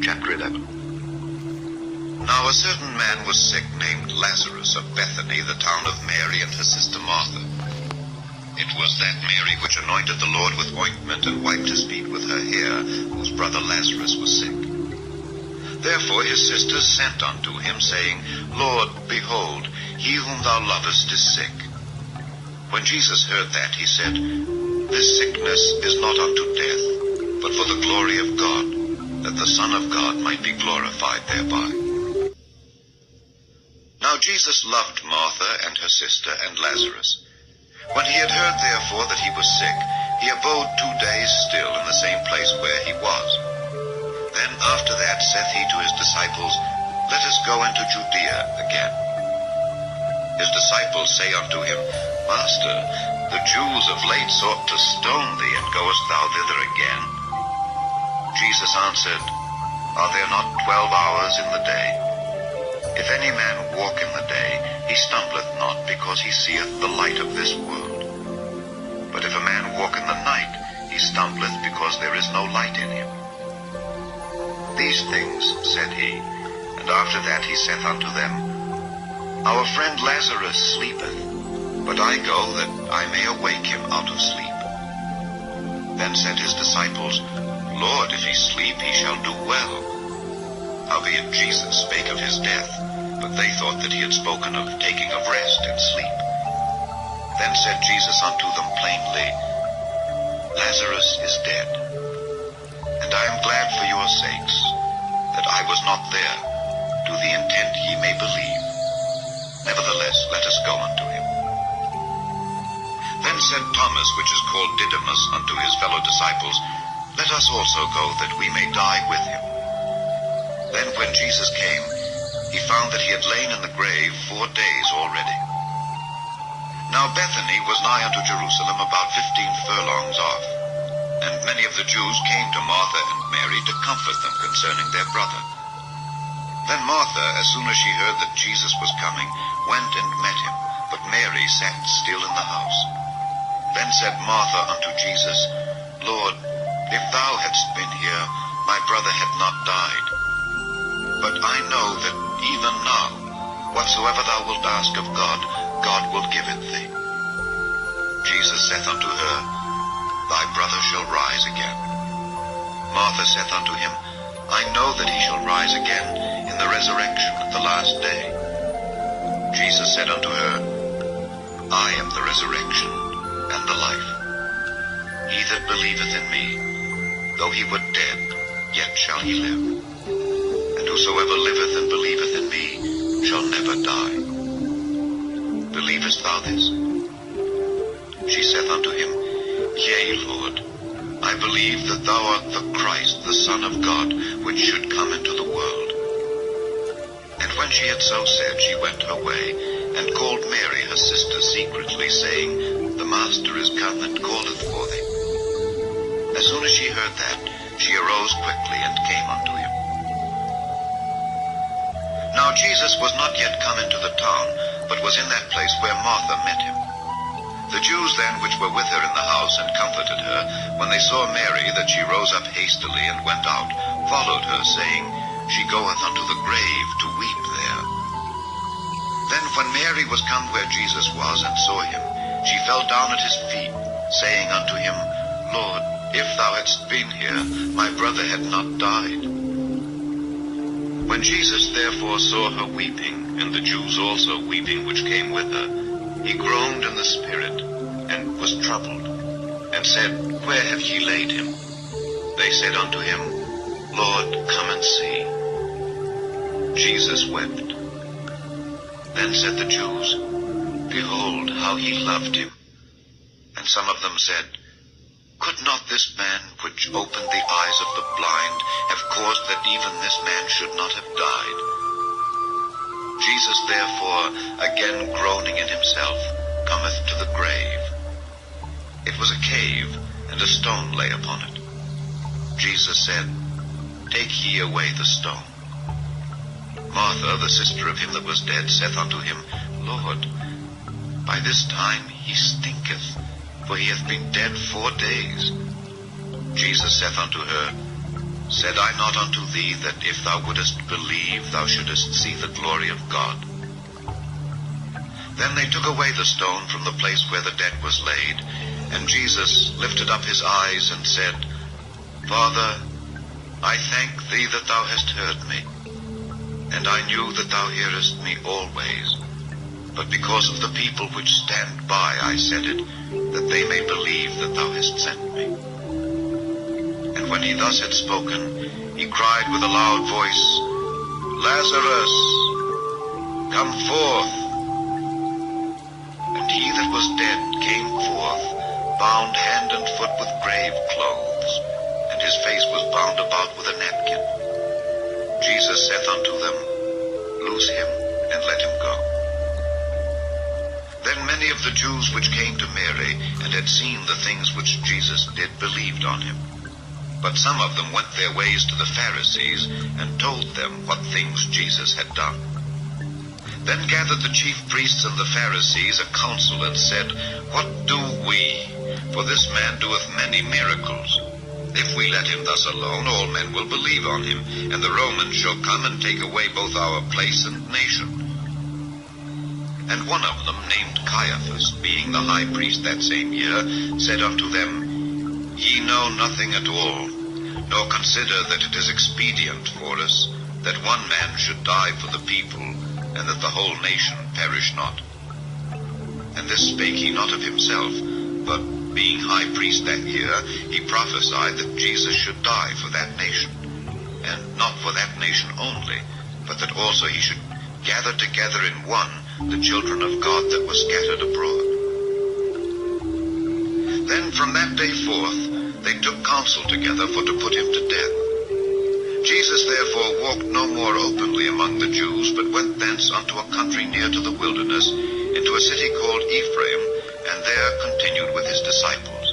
Chapter 11. Now a certain man was sick named Lazarus of Bethany, the town of Mary and her sister Martha. It was that Mary which anointed the Lord with ointment and wiped his feet with her hair, whose brother Lazarus was sick. Therefore his sisters sent unto him, saying, Lord, behold, he whom thou lovest is sick. When Jesus heard that, he said, This sickness is not unto death, but for the glory of God, that the Son of God might be glorified thereby. Now Jesus loved Martha and her sister and Lazarus. When he had heard therefore that he was sick, he abode 2 days still in the same place where he was. Then after that saith he to his disciples, Let us go into Judea again. His disciples say unto him, Master, the Jews of late sought to stone thee, and goest thou thither again? Jesus answered, Are there not 12 hours in the day? If any man walk in the day, he stumbleth not, because he seeth the light of this world. But if a man walk in the night, he stumbleth, because there is no light in him. These things said he, and after that he saith unto them, Our friend Lazarus sleepeth, but I go that I may awake him out of sleep. Then said his disciples, Lord, if he sleep, he shall do well. Howbeit Jesus spake of his death, but they thought that he had spoken of taking of rest and sleep. Then said Jesus unto them plainly, Lazarus is dead, and I am glad for your sakes, that I was not there, to the intent ye may believe. Nevertheless, let us go unto him. Then said Thomas, which is called Didymus, unto his fellow disciples, Let us also go, that we may die with him. Then when Jesus came, he found that he had lain in the grave 4 days already. Now Bethany was nigh unto Jerusalem, about 15 furlongs off. And many of the Jews came to Martha and Mary to comfort them concerning their brother. Then Martha, as soon as she heard that Jesus was coming, went and met him, but Mary sat still in the house. Then said Martha unto Jesus, Lord, if thou hadst been here, my brother had not died. But I know that even now, whatsoever thou wilt ask of God, God will give it thee. Jesus saith unto her, Thy brother shall rise again. Martha saith unto him, I know that he shall rise again in the resurrection at the last day. Jesus said unto her, I am the resurrection and the life. He that believeth in me, though he were dead, yet shall he live. And whosoever liveth and believeth in me shall never die. Believest thou this? She saith unto him, Yea, Lord, I believe that thou art the Christ, the Son of God, which should come into the world. And when she had so said, she went her way, and called Mary her sister secretly, saying, The Master is come, and calleth for thee. As soon as she heard that, she arose quickly, and came unto him. Now Jesus was not yet come into the town, but was in that place where Martha met him. The Jews then which were with her in the house and comforted her, when they saw Mary, that she rose up hastily and went out, followed her, saying, She goeth unto the grave to weep there. Then when Mary was come where Jesus was, and saw him, she fell down at his feet, saying unto him, Lord, if thou hadst been here, my brother had not died. When Jesus therefore saw her weeping, and the Jews also weeping which came with her, he groaned in the spirit, and was troubled, and said, Where have ye laid him? They said unto him, Lord, come and see. Jesus wept. Then said the Jews, Behold, how he loved him. And some of them said, Could not this man, which opened the eyes of the blind, have caused that even this man should not have died? Jesus therefore, again groaning in himself, cometh to the grave. It was a cave, and a stone lay upon it. Jesus said, Take ye away the stone. Martha, the sister of him that was dead, saith unto him, Lord, by this time he stinketh, for he hath been dead 4 days. Jesus saith unto her, Said I not unto thee that if thou wouldest believe, thou shouldest see the glory of God? Then they took away the stone from the place where the dead was laid, and Jesus lifted up his eyes and said, Father, I thank thee that thou hast heard me, and I knew that thou hearest me always. But because of the people which stand by I said it, that they may believe that thou hast sent me. And when he thus had spoken, he cried with a loud voice, Lazarus, come forth. And he that was dead came forth, bound hand and foot with grave clothes, and his face was bound about with a napkin. Jesus saith unto them, Loose him, and let him go. Then many of the Jews which came to Mary, and had seen the things which Jesus did, believed on him. But some of them went their ways to the Pharisees, and told them what things Jesus had done. Then gathered the chief priests and the Pharisees a council, and said, What do we? For this man doeth many miracles. If we let him thus alone, all men will believe on him, and the Romans shall come and take away both our place and nation. And one of them, named Caiaphas, being the high priest that same year, said unto them, Ye know nothing at all, nor consider that it is expedient for us that one man should die for the people, and that the whole nation perish not. And this spake he not of himself, but being high priest that year, he prophesied that Jesus should die for that nation, and not for that nation only, but that also he should gather together in one the children of God that were scattered abroad. Then from that day forth they took counsel together for to put him to death. Jesus therefore walked no more openly among the Jews, but went thence unto a country near to the wilderness, into a city called Ephraim, and there continued with his disciples.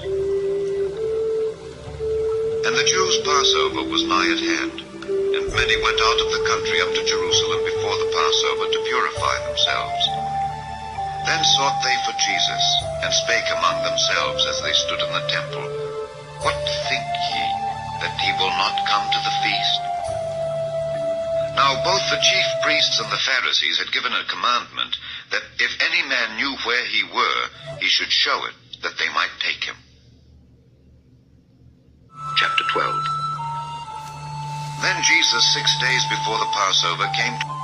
And the Jews' Passover was nigh at hand, and many went out of the country up to Jerusalem before the Passover to purify themselves. Then sought they for Jesus, and spake among themselves as they stood in the temple, What think ye, that he will not come to the feast? Now both the chief priests and the Pharisees had given a commandment, that if any man knew where he were, he should show it, that they might take him. Chapter 12. Then Jesus 6 days before the Passover came to